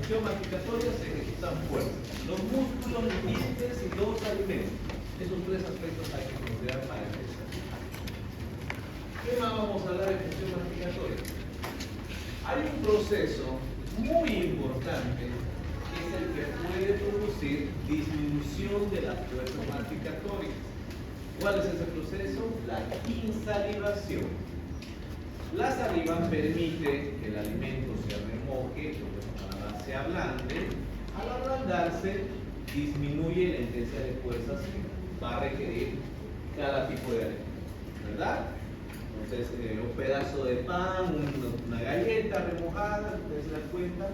función masticatoria se ejecutan fuerzas. Los músculos, los dientes y los alimentos. Esos tres aspectos hay que considerar para empezar. ¿Qué más vamos a hablar de función masticatoria? Hay un proceso muy importante que es el que puede producir disminución de las fuerzas masticatorias. ¿Cuál es ese proceso? La insalivación. La saliva permite que el alimento se remoje, para se ablande. Al ablandarse, disminuye la intensidad de fuerzas que va a requerir cada tipo de alimento, ¿verdad? Entonces, un pedazo de pan, una galleta remojada, ustedes se dan cuenta,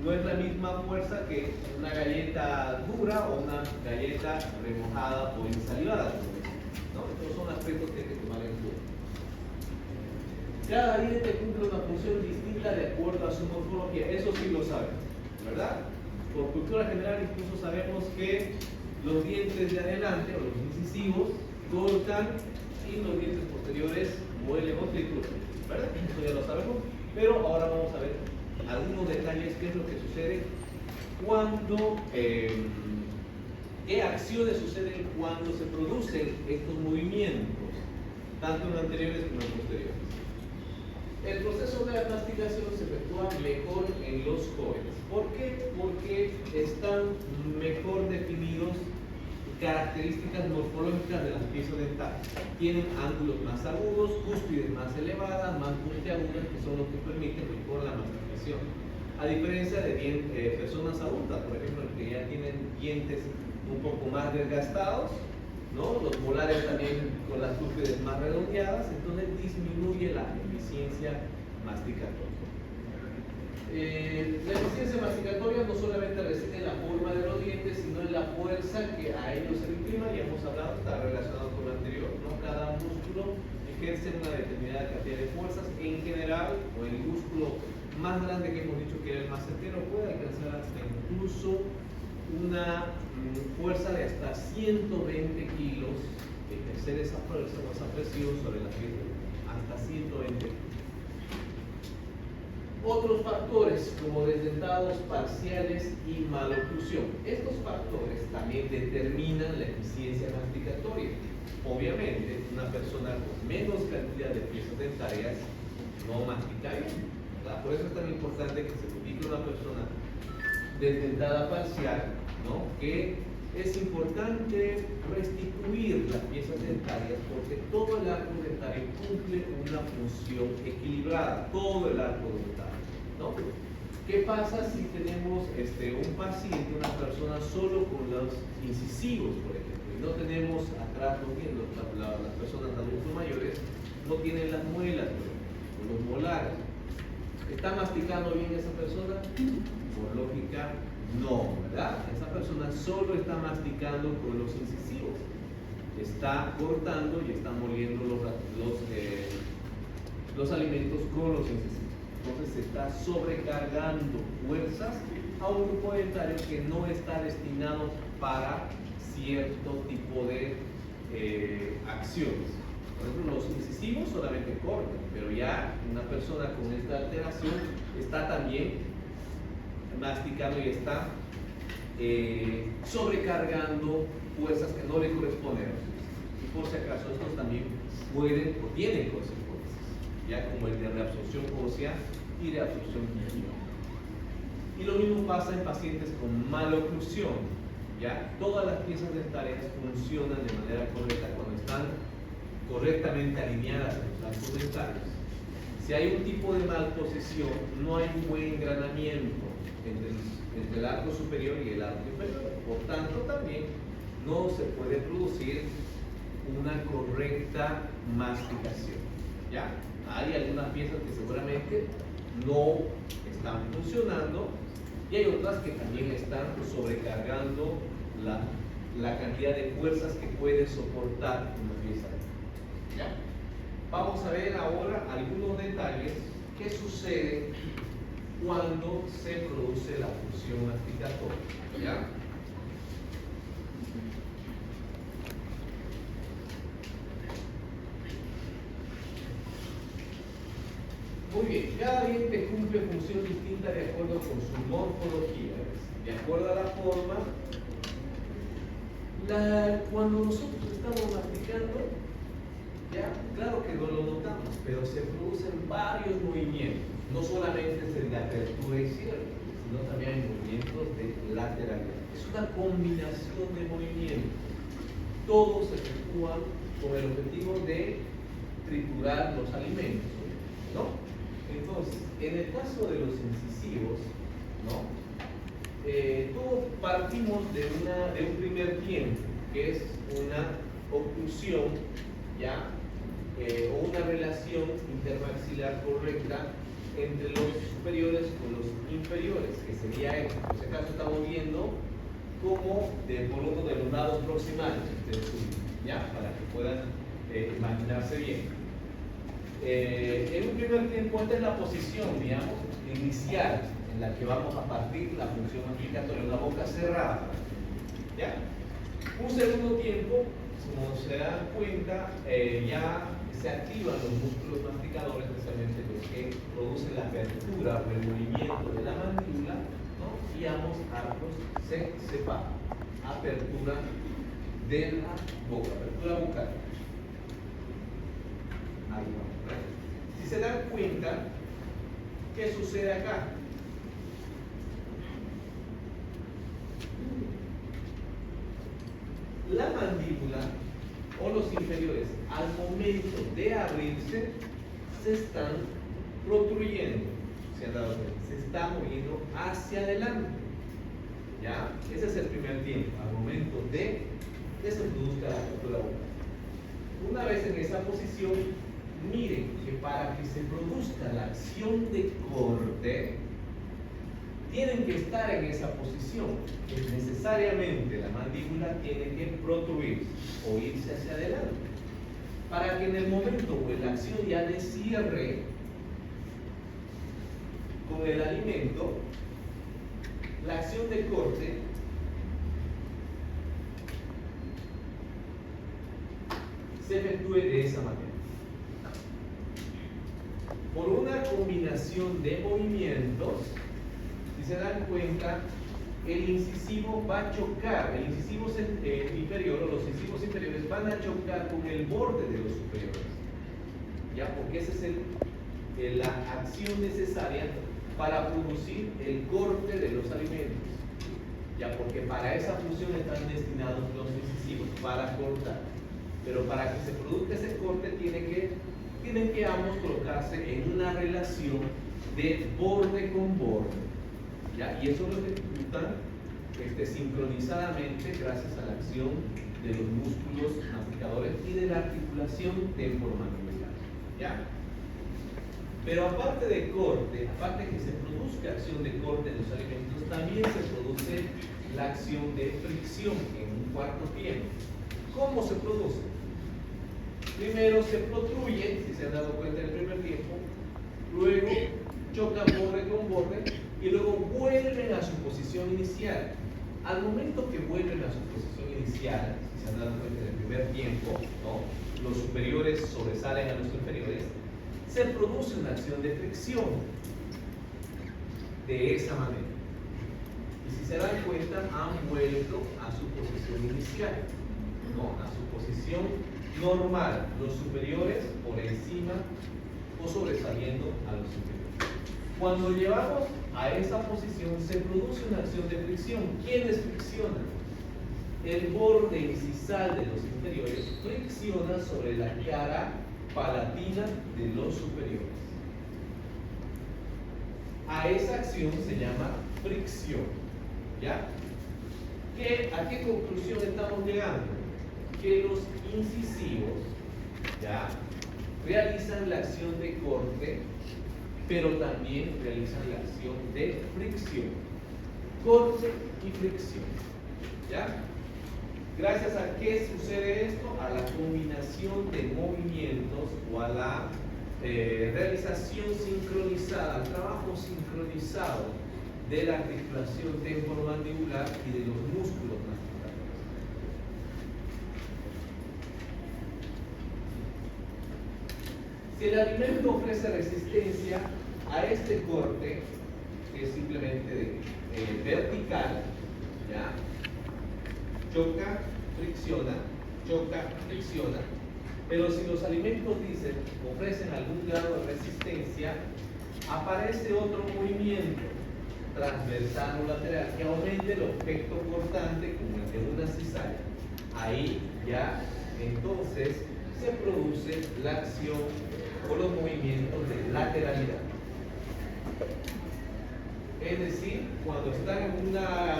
no es la misma fuerza que una galleta dura o una galleta remojada o ensalivada, ¿no? Estos son aspectos que hay que tomar en cuenta. Cada diente cumple una función distinta de acuerdo a su morfología, eso sí lo sabemos, ¿verdad? Por cultura general incluso sabemos que los dientes de adelante o los incisivos cortan y los dientes posteriores muelen o trituran, ¿verdad? Eso ya lo sabemos, pero ahora vamos a ver algunos detalles, qué es lo que sucede cuando, qué acciones suceden cuando se producen estos movimientos, tanto en anteriores como en posteriores. El proceso de masticación se efectúa mejor en los jóvenes. ¿Por qué? Porque están mejor definidos características morfológicas de las piezas dentales. Tienen ángulos más agudos, cúspides más elevadas, más puntiagudas, que son los que permiten mejor la masticación. A diferencia de personas adultas, por ejemplo, que ya tienen dientes un poco más desgastados, ¿no? Los molares también con las cúspides más redondeadas, entonces disminuye la eficiencia masticatoria. La eficiencia masticatoria no solamente reside en la forma de los dientes, sino en la fuerza que a ellos se le imprima. Ya hemos hablado, está relacionado con lo anterior, ¿no? Cada músculo ejerce una determinada cantidad de fuerzas. En general, o el músculo más grande que hemos dicho que era el macetero puede alcanzar hasta incluso una fuerza de hasta 120 kilos, ejercer esa fuerza o esa presión sobre la piel, hasta 120 kilos. Otros factores como desdentados parciales y maloclusión. Estos factores también determinan la eficiencia masticatoria. Obviamente, una persona con menos cantidad de piezas dentarias no mastica bien, ¿verdad? Por eso es tan importante que se ubique una persona desdentada parcial, ¿no? Que es importante restituir las piezas dentarias porque todo el arco dentario cumple una función equilibrada, todo el arco dentario, ¿no? ¿Qué pasa si tenemos un paciente, una persona solo con los incisivos, por ejemplo, y no tenemos atrás los dientes? Las personas adultos mayores no tienen las muelas, por ejemplo, o los molares. ¿Está masticando bien esa persona? Por lógica, no, ¿verdad? Esa persona solo está masticando con los incisivos. Está cortando y está moliendo los alimentos con los incisivos. Entonces se está sobrecargando fuerzas a un grupo dentario que no está destinado para cierto tipo de acciones. Por ejemplo, los incisivos solamente cortan, pero ya una persona con esta alteración está también masticando y está sobrecargando fuerzas que no le corresponden. Y por si acaso estos también pueden o tienen consecuencias, ya como el de reabsorción ósea y reabsorción química. Y lo mismo pasa en pacientes con maloclusión, ya todas las piezas dentarias funcionan de manera correcta cuando están correctamente alineadas en los arcos dentarios. Si hay un tipo de malposición, no hay un buen engranamiento entre el arco superior y el arco inferior. Por tanto, también no se puede producir una correcta masticación. ¿Ya? Hay algunas piezas que seguramente no están funcionando y hay otras que también están sobrecargando la cantidad de fuerzas que puede soportar una pieza. ¿Ya? Vamos a ver ahora algunos detalles que suceden cuando se produce la función masticatoria. ¿Ya? Muy bien, cada diente cumple cumple función distinta de acuerdo con su morfología. De acuerdo a la forma, cuando nosotros estamos masticando, ya, claro que no lo notamos, pero se producen varios movimientos. No solamente es el de apertura y cierre, sino también hay movimientos de lateralidad. Es una combinación de movimientos. Todos se efectúan con el objetivo de triturar los alimentos, ¿no? Entonces, en el caso de los incisivos, ¿no? Todos partimos de un primer tiempo, que es una oclusión, ¿ya? O una relación intermaxilar correcta entre los superiores con los inferiores, que sería esto. En este caso estamos viendo como por uno de los lados proximales del suyo, ¿ya? Para que puedan imaginarse bien. En un primer tiempo, esta es la posición, digamos, inicial, en la que vamos a partir la función masticatoria, una boca cerrada, ¿ya? Un segundo tiempo, como se dan cuenta, ya se activan los músculos masticadores, especialmente los que producen la apertura o el movimiento de la mandíbula, ¿no? Y ambos arcos se separan. Apertura de la boca, apertura bucal. Ahí vamos. Si se dan cuenta, ¿qué sucede acá? La mandíbula o los inferiores, al momento de abrirse, se están protruyendo. ¿Se han dado cuenta? Se está moviendo hacia adelante. ¿Ya? Ese es el primer tiempo, al momento de que se produzca la apertura bucal. Una vez en esa posición, miren que para que se produzca la acción de corte, tienen que estar en esa posición. Es necesariamente la mandíbula tiene que protruirse o irse hacia adelante. Para que en el momento o en la acción ya de cierre con el alimento, la acción de corte se efectúe de esa manera. Por una combinación de movimientos, si se dan cuenta, el incisivo va a chocar, el incisivo inferior o los incisivos inferiores van a chocar con el borde de los superiores. ¿Ya? Porque esa es la acción necesaria para producir el corte de los alimentos. Ya, porque para esa función están destinados los incisivos, para cortar. Pero para que se produzca ese corte tienen que ambos colocarse en una relación de borde con borde. ¿Ya? Y eso lo ejecutan sincronizadamente gracias a la acción de los músculos masticadores y de la articulación temporomandibular. ¿Ya? Pero aparte de corte, aparte de que se produzca acción de corte de los alimentos, también se produce la acción de fricción en un cuarto tiempo. ¿Cómo se produce? Primero se protruye, si se han dado cuenta en el primer tiempo, luego chocan borde con borde y luego vuelven a su posición inicial. Al momento que vuelven a su posición inicial, si se han dado cuenta en el primer tiempo, ¿no? Los superiores sobresalen a los inferiores, se produce una acción de fricción de esa manera. Y si se dan cuenta, han vuelto a su posición inicial, ¿no? A su posición normal, los superiores por encima o sobresaliendo a los inferiores. Cuando llevamos a esa posición, se produce una acción de fricción. ¿Quiénes friccionan? El borde incisal de los inferiores fricciona sobre la cara palatina de los superiores. A esa acción se llama fricción. ¿Ya? ¿A qué conclusión estamos llegando? Que los incisivos, ¿ya?, realizan la acción de corte, pero también realizan la acción de fricción. Corte y fricción. ¿Ya? Gracias a qué sucede esto, a la combinación de movimientos o a la realización sincronizada, al trabajo sincronizado de la articulación temporomandibular y de los músculos masticadores. Si el alimento ofrece resistencia a este corte, que es simplemente vertical, ¿ya? Choca, fricciona, pero si los alimentos dicen, ofrecen algún grado de resistencia, aparece otro movimiento transversal o lateral que aumente el efecto cortante como el de una cizalla. Ahí ya entonces se produce la acción o los movimientos de lateralidad. Es decir, cuando están en una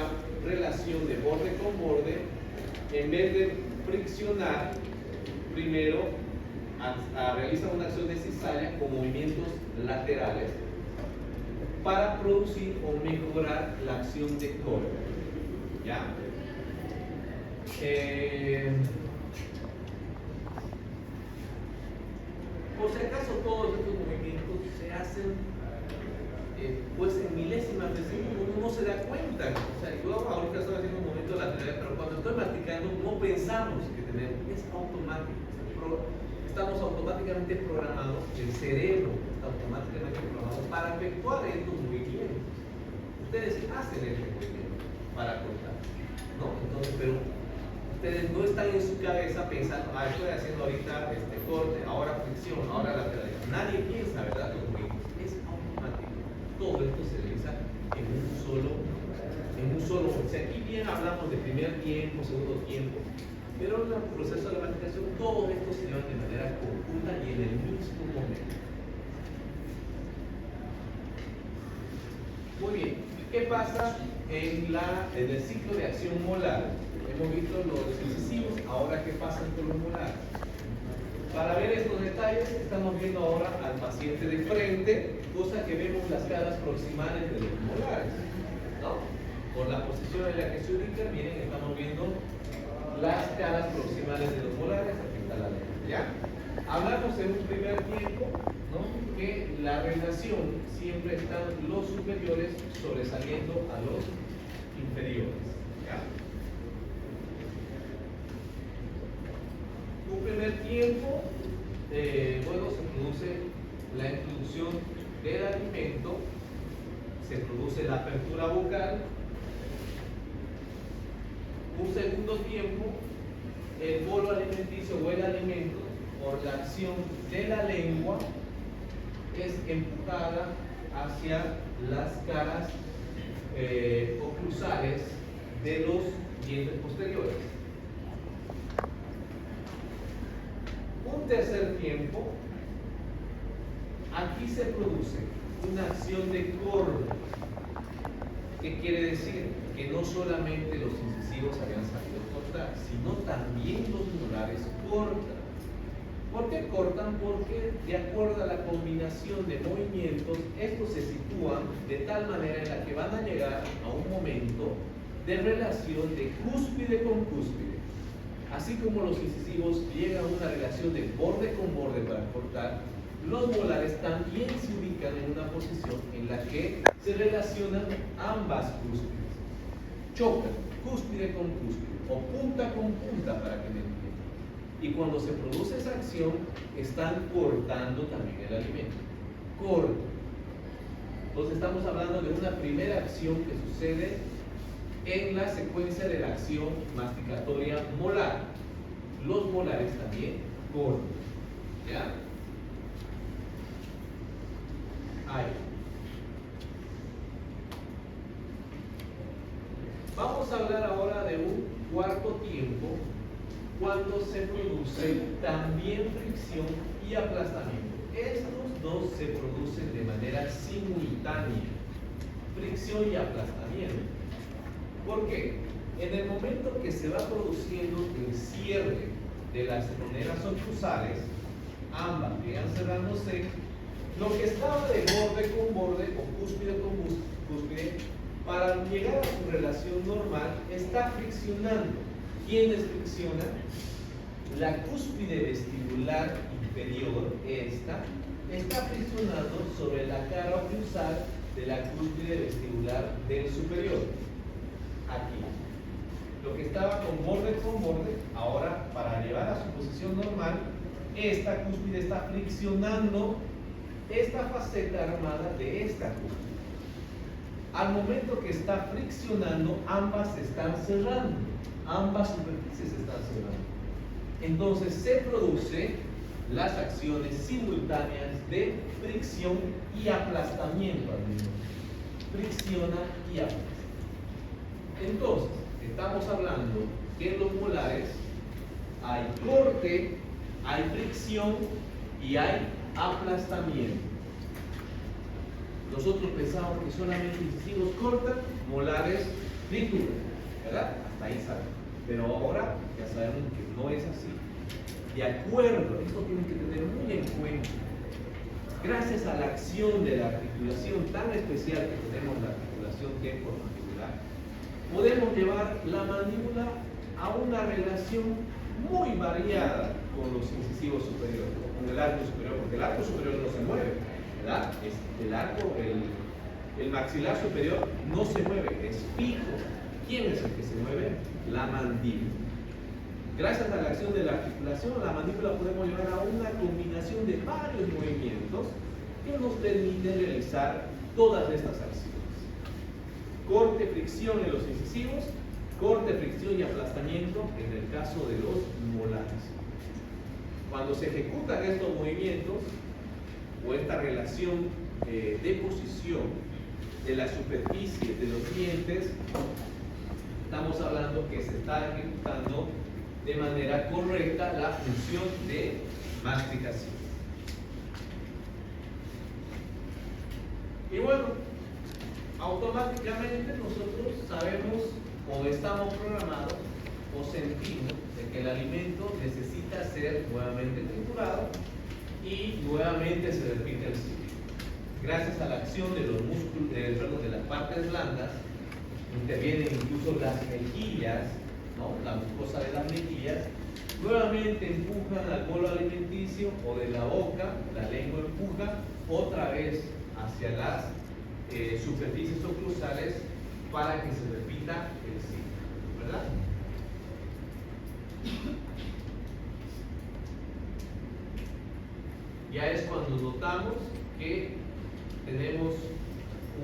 relación de borde con borde, en vez de friccionar, primero realizan una acción de cizalla con movimientos laterales para producir o mejorar la acción de corte. ¿Ya? Por si acaso, todos estos movimientos se hacen pues en milésimas de segundo, uno no se da cuenta. O sea, yo ahorita estoy haciendo un movimiento lateral, pero cuando estoy practicando no pensamos que tenemos, es automático. Estamos automáticamente programados, el cerebro está automáticamente programado para efectuar estos movimientos. Ustedes hacen este movimiento para cortar, ¿no? Entonces, pero ustedes no están en su cabeza pensando, estoy haciendo ahorita este corte, ahora fricción, ahora lateralidad. Nadie piensa, ¿verdad? Los movimientos. Es automático. Todo esto se realiza en un solo momento. O sea, aquí bien hablamos de primer tiempo, segundo tiempo, pero en el proceso de la practicación todo esto se lleva de manera conjunta y en el mismo momento. Muy bien, ¿qué pasa en el ciclo de acción molar? Hemos visto los incisivos, ahora ¿qué pasa con los molares? Para ver estos detalles, estamos viendo ahora al paciente de frente, cosa que vemos las caras proximales de los molares, ¿no? Por la posición en la que se ubican, miren, estamos viendo las caras proximales de los molares, aquí está la lengua, ¿ya? Hablamos en un primer tiempo, ¿no? Que la relación siempre están los superiores sobresaliendo a los inferiores, ¿ya? Un primer tiempo, luego se produce la introducción del alimento, se produce la apertura vocal. Un segundo tiempo, el bolo alimenticio o el alimento, por la acción de la lengua, es empujada hacia las caras oclusales de los dientes posteriores. Un tercer tiempo, aquí se produce una acción de corte. ¿Qué quiere decir? Que no solamente los incisivos habían sabido cortar, sino también los molares cortan. ¿Por qué cortan? Porque de acuerdo a la combinación de movimientos, estos se sitúan de tal manera en la que van a llegar a un momento de relación de cúspide con cúspide. Así como los incisivos llegan a una relación de borde con borde para cortar, los molares también se ubican en una posición en la que se relacionan ambas cúspides. Chocan, cúspide con cúspide, o punta con punta, para que me entiendan. Y cuando se produce esa acción, están cortando también el alimento. Cortan. Entonces estamos hablando de una primera acción que sucede en la secuencia de la acción masticatoria molar. Los molares también cortan. ¿Ya? Ahí. Vamos a hablar ahora de un cuarto tiempo cuando se produce también fricción y aplastamiento. Estos dos se producen de manera simultánea, fricción y aplastamiento. ¿Por qué? En el momento que se va produciendo el cierre de las troneras oclusales, ambas llegan cerrándose, lo que estaba de borde con borde o cúspide con cúspide, para llegar a su relación normal, está friccionando. ¿Quiénes friccionan? La cúspide vestibular inferior, esta, está friccionando sobre la cara oclusal de la cúspide vestibular del superior. Aquí. Lo que estaba con borde, ahora para llevar a su posición normal, esta cúspide está friccionando esta faceta armada de esta curva. Al momento que está friccionando, ambas se están cerrando, ambas superficies se están cerrando. Entonces se produce las acciones simultáneas de fricción y aplastamiento al mismo tiempo. Fricciona y aplasta. Entonces, estamos hablando que en los molares hay corte, hay fricción y hay aplastamiento. Nosotros pensábamos que solamente incisivos cortan, molares trituran, ¿verdad? Hasta ahí saben. Pero ahora ya sabemos que no es así. De acuerdo, esto tienen que tener muy en cuenta. Gracias a la acción de la articulación tan especial que tenemos, la articulación temporomandibular, podemos llevar la mandíbula a una relación muy variada con los incisivos superiores, con el arco superior, porque el arco superior no se mueve, ¿verdad? El maxilar superior no se mueve, es fijo. ¿Quién es el que se mueve? La mandíbula. Gracias a la acción de la articulación, la mandíbula podemos llevar a una combinación de varios movimientos que nos permiten realizar todas estas acciones. Corte, fricción en los incisivos, corte, fricción y aplastamiento en el caso de los molares. Cuando se ejecutan estos movimientos o esta relación de posición de la superficie de los dientes, estamos hablando que se está ejecutando de manera correcta la función de masticación. Y bueno, automáticamente nosotros sabemos o estamos programados o sentimos de que el alimento necesita ser nuevamente triturado y nuevamente se repite el ciclo. Gracias a la acción de los músculos, de las partes blandas, intervienen incluso las mejillas, ¿no? La mucosa de las mejillas, nuevamente empujan al bolo alimenticio o de la boca, la lengua empuja otra vez hacia las superficies oclusales para que se repita el ciclo, ¿verdad? Ya es cuando notamos que tenemos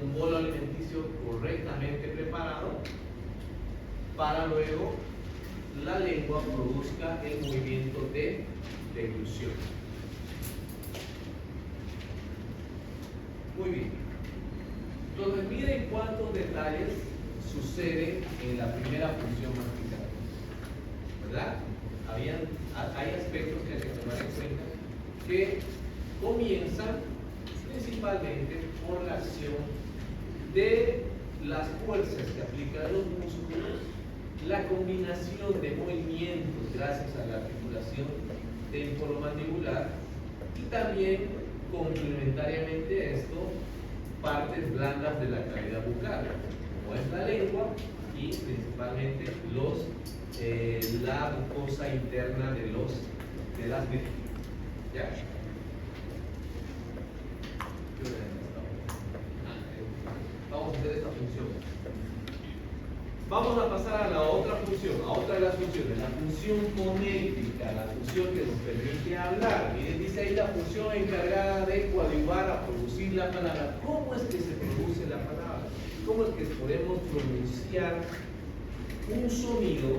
un bolo alimenticio correctamente preparado para luego la lengua produzca el movimiento de deglución. Muy bien. Entonces miren cuántos detalles suceden en la primera función masticada, ¿verdad? Hay aspectos que hay que tomar en cuenta que comienzan principalmente por la acción de las fuerzas que aplican los músculos, la combinación de movimientos gracias a la articulación temporomandibular y también complementariamente a esto partes blandas de la cavidad bucal, como es la lengua y principalmente la mucosa interna de las mejillas. ¿Ya? Vamos a hacer esta función. Vamos a pasar a la otra función, a otra de las funciones, la función fonética, la función que nos permite hablar. Miren, dice ahí la función encargada de coadyuvar a producir la palabra. ¿Cómo es que se produce la palabra? ¿Cómo es que podemos pronunciar un sonido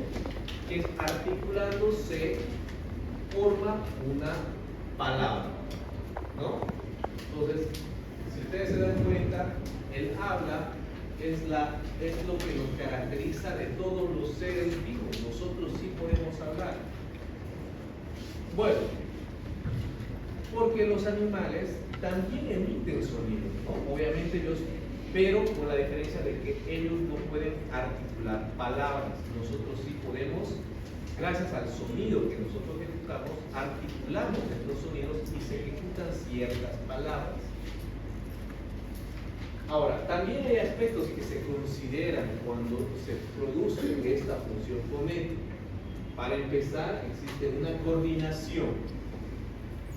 que articulándose forma una palabra? ¿No? Entonces, si ustedes se dan cuenta, el habla es lo que nos caracteriza de todos los seres vivos. Nosotros sí podemos hablar. Bueno, porque los animales también emiten sonidos, ¿no? Obviamente ellos, pero con la diferencia de que ellos no pueden articular palabras. Nosotros sí podemos, gracias al sonido que nosotros ejecutamos, articulamos estos sonidos y se ejecutan ciertas palabras. Ahora, también hay aspectos que se consideran cuando se produce esta función fonética. Para empezar, existe una coordinación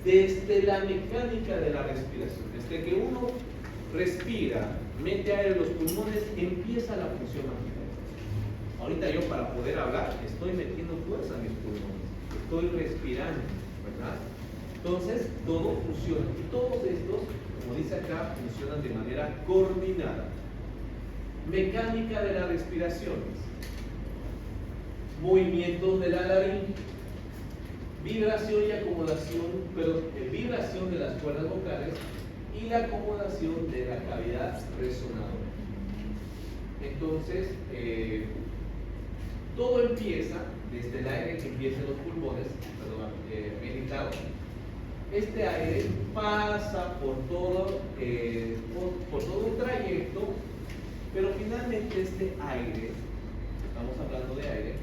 desde la mecánica de la respiración. Desde que uno respira, mete aire en los pulmones, empieza la función masticatoria. Ahorita yo para poder hablar estoy metiendo fuerza en mis pulmones, estoy respirando, ¿verdad? Entonces, todo funciona. Y todos estos como dice acá, funcionan de manera coordinada. Mecánica de las respiraciones, movimientos de la laringe, vibración y acomodación, vibración de las cuerdas vocales y la acomodación de la cavidad resonadora. Entonces, todo empieza desde el aire que empieza en los pulmones, meditado. Este aire pasa por todo un trayecto, pero finalmente este aire, estamos hablando de aire,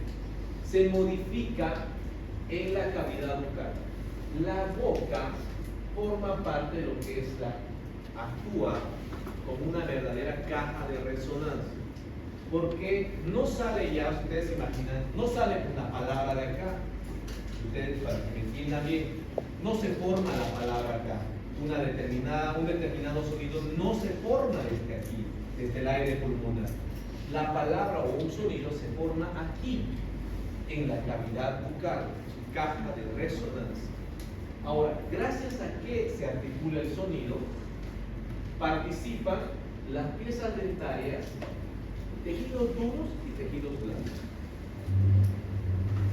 se modifica en la cavidad bucal. La boca forma parte de lo que actúa como una verdadera caja de resonancia, porque no sale ya, ustedes se imaginan, no sale una palabra de acá, ustedes para que me entiendan bien, no se forma la palabra acá, un determinado sonido no se forma desde aquí, desde el aire pulmonar. La palabra o un sonido se forma aquí, en la cavidad bucal, caja de resonancia. Ahora, gracias a que se articula el sonido, participan las piezas dentarias, tejidos duros y tejidos blandos.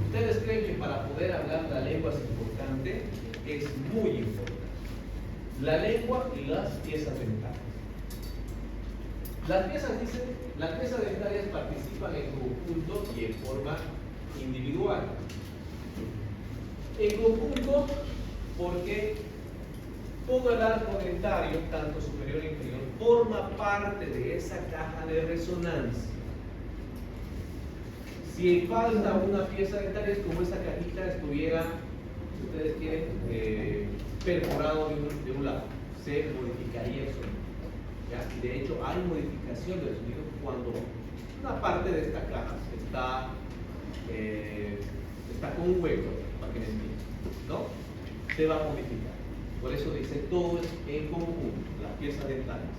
¿Ustedes creen que para poder hablar la lengua es importante? Es muy importante. La lengua y las piezas dentarias. Las piezas dentarias participan en conjunto y en forma individual. En conjunto, porque todo el arco dentario, tanto superior e inferior, forma parte de esa caja de resonancia. Si falta una pieza dentaria, es como esa cajita estuviera, si ustedes quieren, perforado de un lado, se modificaría el sonido. ¿Ya? Y de hecho hay modificación del sonido cuando una parte de esta caja está con un hueco, para que me entiendan, ¿no? Se va a modificar. Por eso dice todo es en conjunto, las piezas dentarias.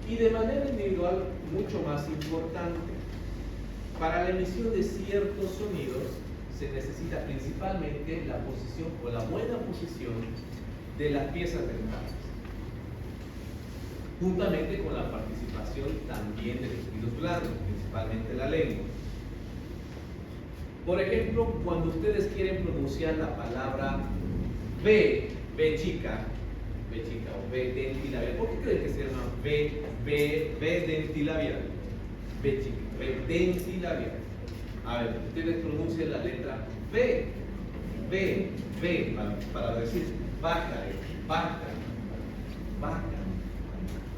Y de manera individual, mucho más importante, para la emisión de ciertos sonidos se necesita principalmente la posición o la buena posición de las piezas dentarias, juntamente con la participación también de los tejidos blandos, principalmente la lengua. Por ejemplo, cuando ustedes quieren pronunciar la palabra B chica o B dentilabial, ¿por qué creen que se llama B dentilabial? B chica, B dentilabial. A ver, ustedes pronuncian la letra B, para decir vaca.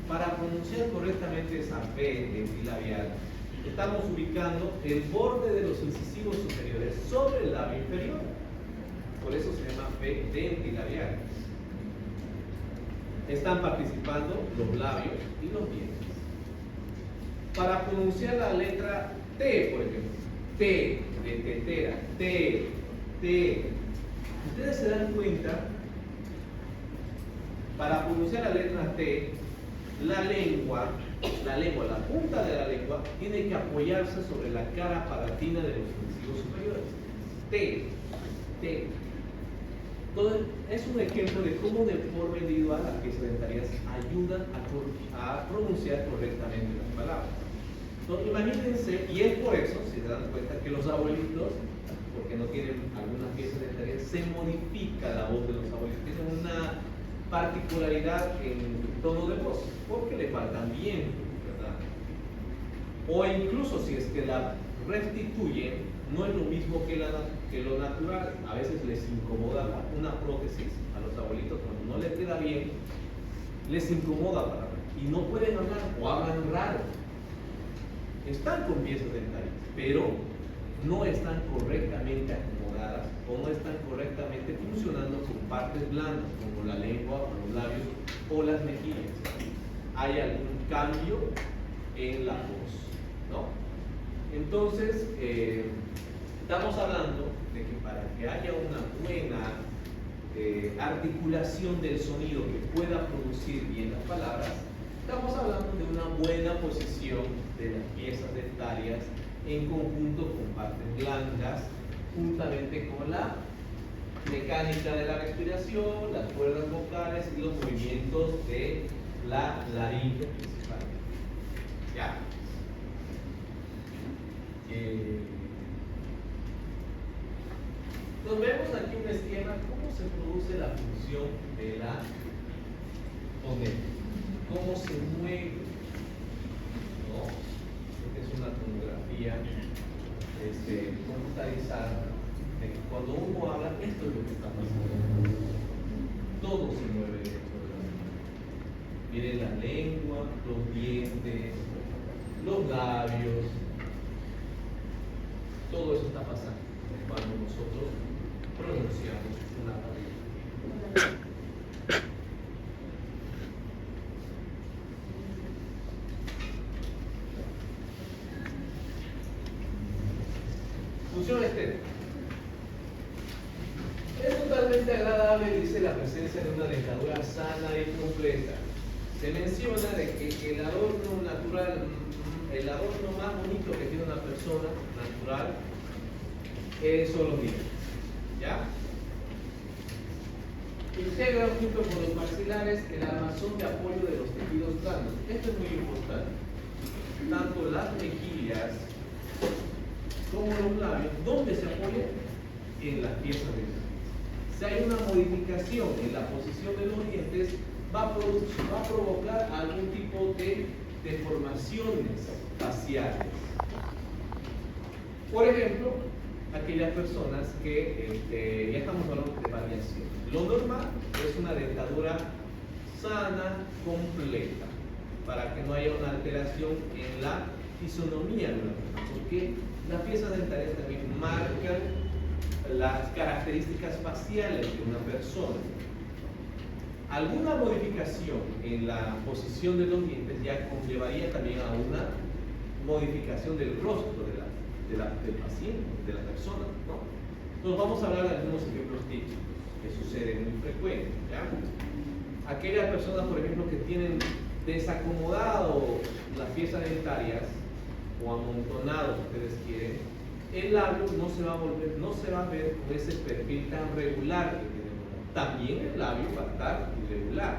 Para pronunciar correctamente esa B dentilabial, estamos ubicando el borde de los incisivos superiores sobre el labio inferior. Por eso se llama B dentilabial. Están participando los labios y los dientes. Para pronunciar la letra T, por ejemplo, T de tetera, T. Ustedes se dan cuenta, para pronunciar la letra T, la lengua, la punta de la lengua, tiene que apoyarse sobre la cara palatina de los incisivos superiores. T. Entonces, es un ejemplo de cómo de forma individual las piezas dentarias ayudan a pronunciar correctamente las palabras. Entonces, imagínense, y es por eso, si se dan cuenta, que los abuelitos, porque no tienen algunas piezas dentarias, se modifica la voz de los abuelitos. Tienen una particularidad en el tono de voz, porque le faltan bien, ¿verdad? O incluso si es que la restituyen, no es lo mismo que lo natural. A veces les incomoda una prótesis a los abuelitos cuando no les queda bien, les incomoda para hablar y no pueden hablar o hablan raro. Están con piezas dentarias, pero no están correctamente acomodadas o no están correctamente funcionando con partes blandas como la lengua o los labios o las mejillas. Hay algún cambio en la voz, ¿no? Entonces, estamos hablando de que para que haya una buena articulación del sonido que pueda producir bien las palabras, estamos hablando de una buena posición de las piezas dentarias en conjunto con partes blandas, juntamente con la mecánica de la respiración, las cuerdas vocales y los movimientos de la laringe principal. ¿Ya? Nos vemos aquí un esquema, cómo se produce la función de la fonética, cómo se mueve, ¿no? Esta es una tomografía computarizada de que cuando uno habla, esto es lo que está pasando. Todo se mueve dentro de la mente. Miren la lengua, los dientes, los labios, todo eso está pasando cuando nosotros pronunciamos una palabra. Función estética. Es totalmente agradable, dice, la presencia de una dentadura sana y completa. Se menciona de que el adorno natural, el adorno más bonito que tiene una persona natural son los dientes. ¿Ya? Integra junto con los maxilares el armazón de apoyo de los tejidos blandos. Esto es muy importante. Tanto las mejillas como los labios, ¿dónde se apoyan? En las piezas dentales. Si hay una modificación en la posición de los dientes, va a provocar algún tipo de deformaciones faciales. Por ejemplo, aquellas personas que ya estamos hablando de variación. Lo normal es una dentadura sana, completa, para que no haya una alteración en la fisonomía de una persona, porque las piezas dentales también marcan las características faciales de una persona. Alguna modificación en la posición de los dientes ya conllevaría también a una modificación del rostro del paciente, de la persona, ¿no? Entonces vamos a hablar de algunos ejemplos típicos que suceden muy frecuentes, ¿ya? Aquellas personas, por ejemplo, que tienen desacomodado las piezas dentarias o amontonado, si ustedes quieren, el labio no se va a ver con ese perfil tan regular que tenemos. También el labio va a estar irregular,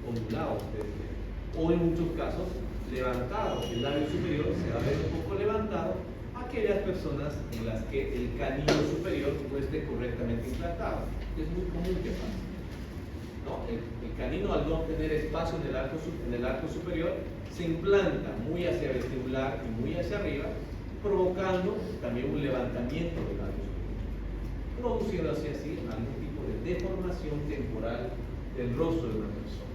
ondulado, ustedes quieren, o en muchos casos levantado. El labio superior se va a ver un poco levantado. Aquellas personas en las que el canino superior no esté correctamente implantado, es muy común que pase, ¿no? El canino, al no tener espacio en el arco superior, se implanta muy hacia el vestibular y muy hacia arriba, provocando también un levantamiento del arco superior, produciendo así algún tipo de deformación temporal del rostro de una persona.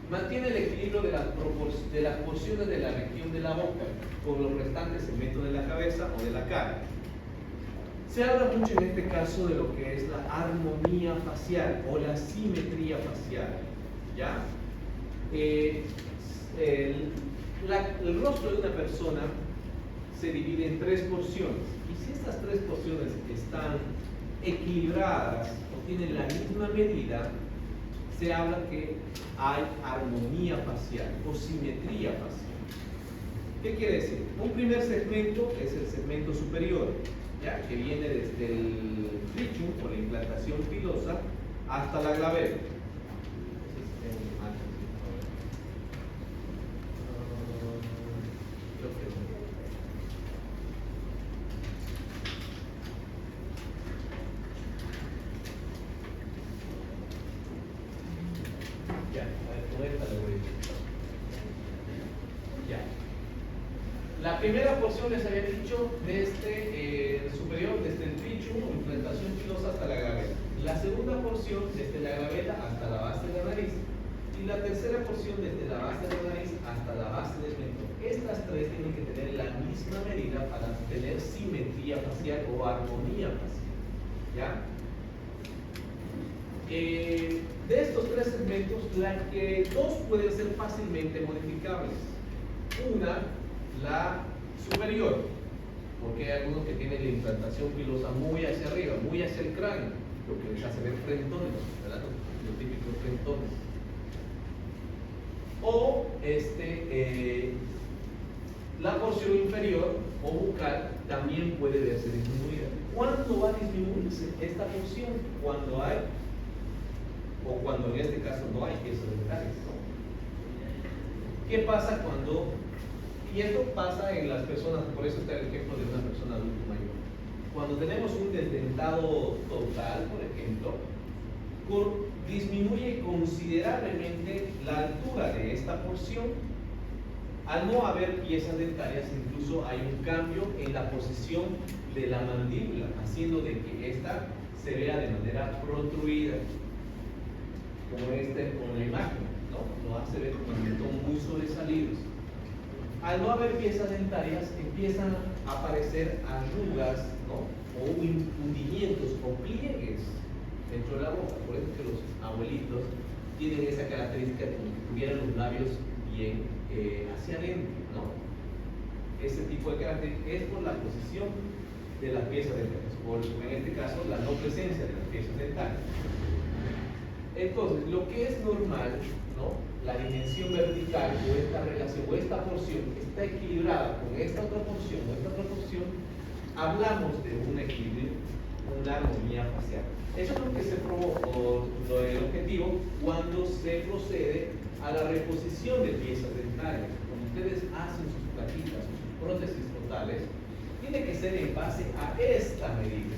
Mantiene el equilibrio de las porciones de la región de la boca con los restantes segmentos de la cabeza o de la cara. Se habla mucho en este caso de lo que es la armonía facial o la simetría facial, ¿ya? El rostro de una persona se divide en 3 porciones, y si estas 3 porciones están equilibradas o tienen la misma medida, se habla que hay armonía facial o simetría facial. ¿Qué quiere decir? Un primer segmento es el segmento superior, ¿ya? Que viene desde el trichum o la implantación pilosa hasta la glabela. La primera porción les había dicho desde el superior, desde el trichum o implantación pilosa hasta la glabela. La segunda porción desde la glabela hasta la base de la nariz. Y la tercera porción desde la base de la nariz hasta la base del mentón. Estas 3 tienen que tener la misma medida para tener simetría facial o armonía facial, ¿ya? De estos 3 segmentos, 2 pueden ser fácilmente modificables. Una, la superior, porque hay algunos que tienen la implantación pilosa muy hacia arriba, muy hacia el cráneo, lo que les hace ver frentones, ¿verdad? Los típicos frentones. O la porción inferior o bucal también puede verse disminuida. ¿Cuándo va a disminuirse esta porción? Cuando hay, o cuando en este caso no hay piezas dentales, ¿no? ¿Qué pasa cuando, y esto pasa en las personas, por eso está el ejemplo de una persona adulta mayor? Cuando tenemos un desdentado total, por ejemplo, disminuye considerablemente la altura de esta porción. Al no haber piezas dentarias, incluso hay un cambio en la posición de la mandíbula, haciendo de que ésta se vea de manera protruida, como con la imagen, ¿no? Lo hace ver como un mentón muy sobresalidos. Al no haber piezas dentarias, empiezan a aparecer arrugas, ¿no? O hundimientos o pliegues dentro de la boca. Por eso que los abuelitos tienen esa característica de que tuvieran los labios bien hacia adentro, ¿no? Ese tipo de características es por la posición de las piezas dentarias, o en este caso la no presencia de las piezas dentarias. Entonces, lo que es normal, ¿no? La dimensión vertical o esta relación o esta porción está equilibrada con esta otra porción o esta otra porción, hablamos de un equilibrio, una armonía facial. Eso es lo que se provoca, el objetivo cuando se procede a la reposición de piezas dentarias. Cuando ustedes hacen sus plaquitas, sus prótesis totales, tiene que ser en base a esta medida,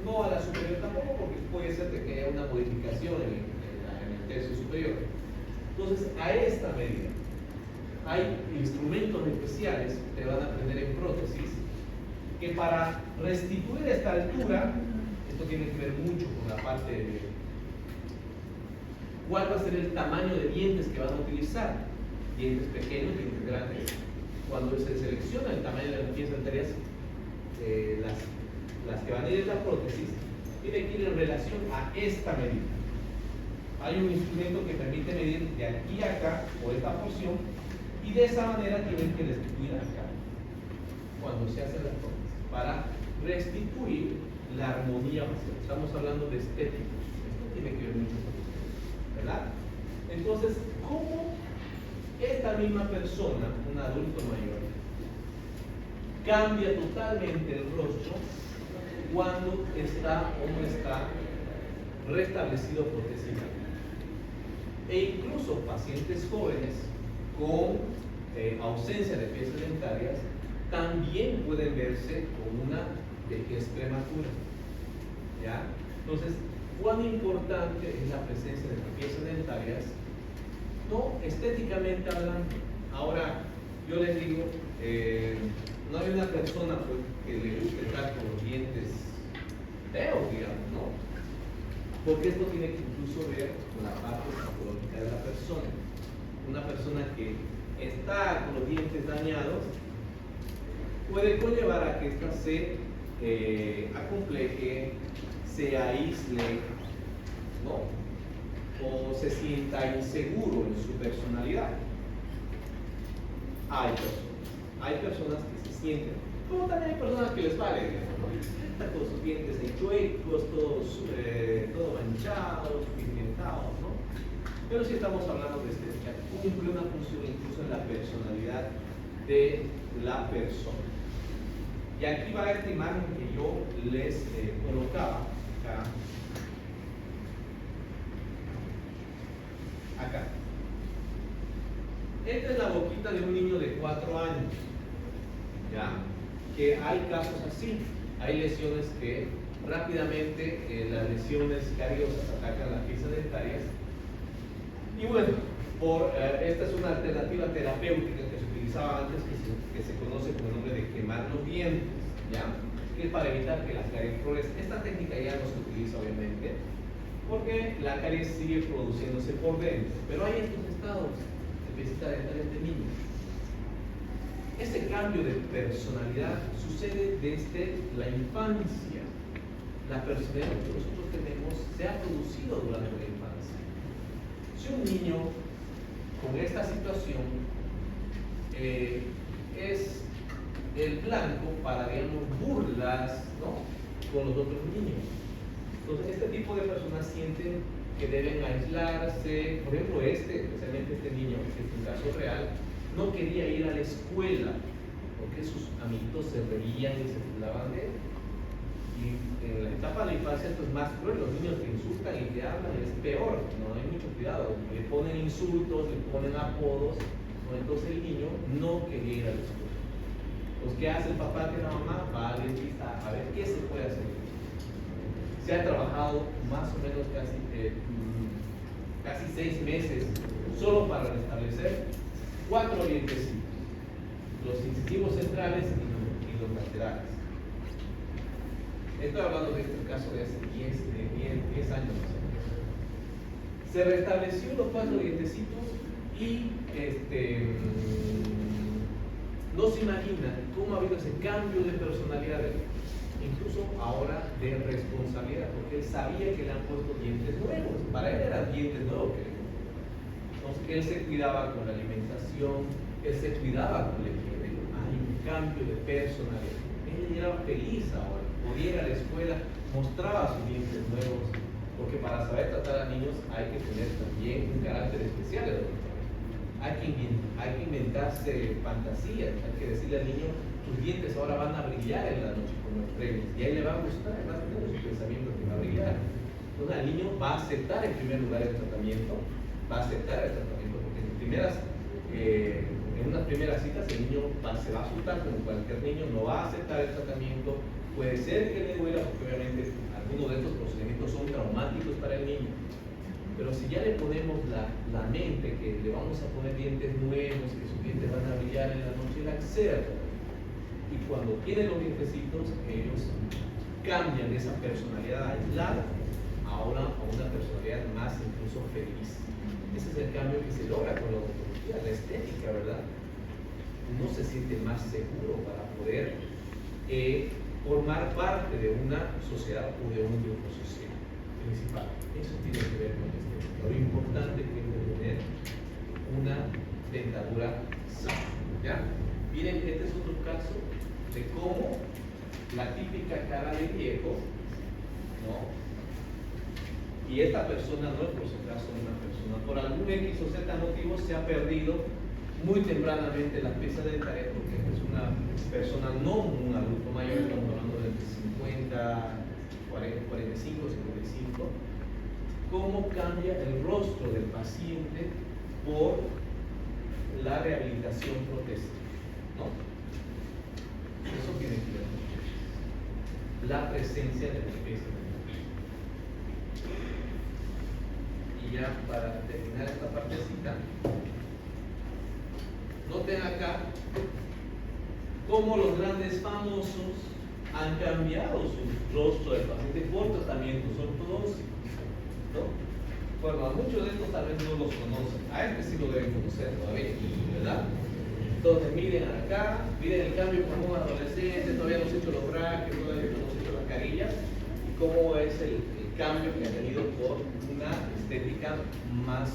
no a la superior tampoco, porque puede ser que haya una modificación en el tercio superior. Entonces, a esta medida hay instrumentos especiales que van a aprender en prótesis que para restituir esta altura, esto tiene que ver mucho con la parte de cuál va a ser el tamaño de dientes que van a utilizar, dientes pequeños, dientes grandes. Cuando se selecciona el tamaño de las piezas dentarias, las que van a ir en la prótesis, tiene que ir en relación a esta medida. Hay un instrumento que permite medir de aquí a acá, o esta porción, y de esa manera tienen que restituir acá, cuando se hace la prótesis, para restituir la armonía facial. Estamos hablando de estéticos. Esto tiene que ver mucho con esto, ¿verdad? Entonces, ¿cómo esta misma persona, un adulto mayor, cambia totalmente el rostro cuando está o no está restablecido protésicamente? E incluso pacientes jóvenes con ausencia de piezas dentarias también pueden verse con una vejez prematura, ¿ya? Entonces, ¿cuán importante es la presencia de las piezas dentarias? No estéticamente hablando. Ahora, yo les digo, no hay una persona pues, que le guste estar con los dientes feos, digamos, ¿no? Porque esto tiene que incluso ver con la parte psicológica de la persona. Una persona que está con los dientes dañados puede conllevar a que ésta se acompleje, se aísle, ¿no? O se sienta inseguro en su personalidad. Hay personas que se sienten, como también hay personas que les vale, ¿no? Están con sus dientes ahí chuecos, todos manchados, pigmentados, ¿no? Pero si estamos hablando de estética, cumple una función incluso en la personalidad de la persona. Y aquí va esta imagen que yo les colocaba acá. Esta es la boquita de un niño de 4 años, ¿ya? Que hay casos así, hay lesiones que rápidamente las lesiones cariosas atacan las piezas dentarias. Y bueno, esta es una alternativa terapéutica que se utilizaba antes, que se conoce con el nombre de quemar los dientes, ¿ya? Que es para evitar que la caries progrese. Esta técnica ya no se utiliza obviamente, porque la caries sigue produciéndose por dentro, pero hay estos estados de piezas dentarias de niños. Este cambio de personalidad sucede desde la infancia. La personalidad que nosotros tenemos se ha producido durante la infancia. Si un niño con esta situación es el blanco para, digamos, burlas, ¿no?, con los otros niños. Entonces, este tipo de personas sienten que deben aislarse. Por ejemplo, especialmente este niño, que es un caso real, no quería ir a la escuela porque sus amiguitos se reían y se burlaban de él. Y en la etapa de la infancia esto es más cruel, los niños te insultan y te hablan, es peor, no hay mucho cuidado, le ponen insultos, le ponen apodos, ¿no? Entonces el niño no quería ir a la escuela. Pues ¿qué hace el papá que la mamá? Va al dentista a ver qué se puede hacer. Se ha trabajado más o menos casi 6 meses solo para restablecer 4 dientecitos, los incisivos centrales y los laterales. Estoy hablando de este caso de hace 10 años más o menos. Se restableció los 4 dientecitos y no se imaginan cómo ha habido ese cambio de personalidad de él, incluso ahora de responsabilidad, porque él sabía que le han puesto dientes nuevos. Para él eran dientes nuevos. Entonces él se cuidaba con la alimentación, él se cuidaba con la higiene. Hay un cambio de personalidad. Él era feliz ahora, podía ir a la escuela, mostraba sus dientes nuevos, porque para saber tratar a niños hay que tener también un carácter especial. Hay que inventarse fantasías, hay que decirle al niño, tus dientes ahora van a brillar en la noche como estrellas, y a él le va a gustar, va a tener su pensamiento que va a brillar. Entonces el niño va a aceptar en primer lugar el tratamiento, porque en unas primeras citas el niño se va a asustar como cualquier niño, no va a aceptar el tratamiento, puede ser que le duela, porque obviamente algunos de estos procedimientos son traumáticos para el niño. Pero si ya le ponemos la mente que le vamos a poner dientes nuevos, que sus dientes van a brillar en la noche, él accede. Y cuando tienen los dientecitos, ellos cambian de esa personalidad aislada ahora a una personalidad más incluso feliz. Ese es el cambio que se logra con la odontología, la estética, ¿verdad? Uno se siente más seguro para poder formar parte de una sociedad o de un grupo social principal. Eso tiene que ver con la estética. Lo importante que es tener una dentadura sana. ¿Ya? Miren, este es otro caso de cómo la típica cara de viejo, ¿no? Y esta persona no es por si acaso una persona, por algún X o Z motivo se ha perdido muy tempranamente las piezas dentarias, porque es una persona, no un adulto mayor, estamos hablando de 50, 40, 45, 55. Cómo cambia el rostro del paciente por la rehabilitación protésica, ¿no? Eso tiene que ver con la presencia de la pieza. Y ya para terminar esta partecita, noten acá cómo los grandes famosos han cambiado su rostro del paciente por tratamientos ortodoncos, ¿no? Bueno, a muchos de estos tal vez no los conocen, a este sí lo deben conocer todavía, ¿verdad? Entonces miren acá, miren el cambio como un adolescente, todavía no se ha hecho los brackets, todavía no se ha hecho las carillas, y cómo es el cambio que ha tenido por una estética más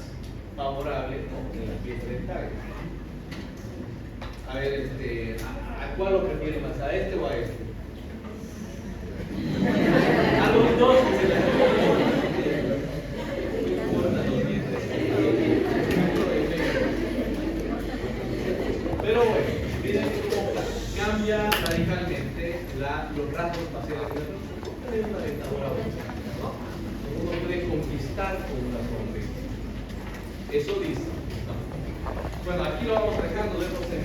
favorable, ¿no?, en la pieza dentaria. A ver, ¿a cuál lo prefiere más? ¿A este o a este? A los dos que se les Pero bueno, miren cómo cambia radicalmente los rasgos faciales de la persona. Tener una dentadura bonita, ¿no? Uno puede conquistar con una sonrisa. Eso dice, ¿no? Bueno, aquí lo vamos dejando, vemos en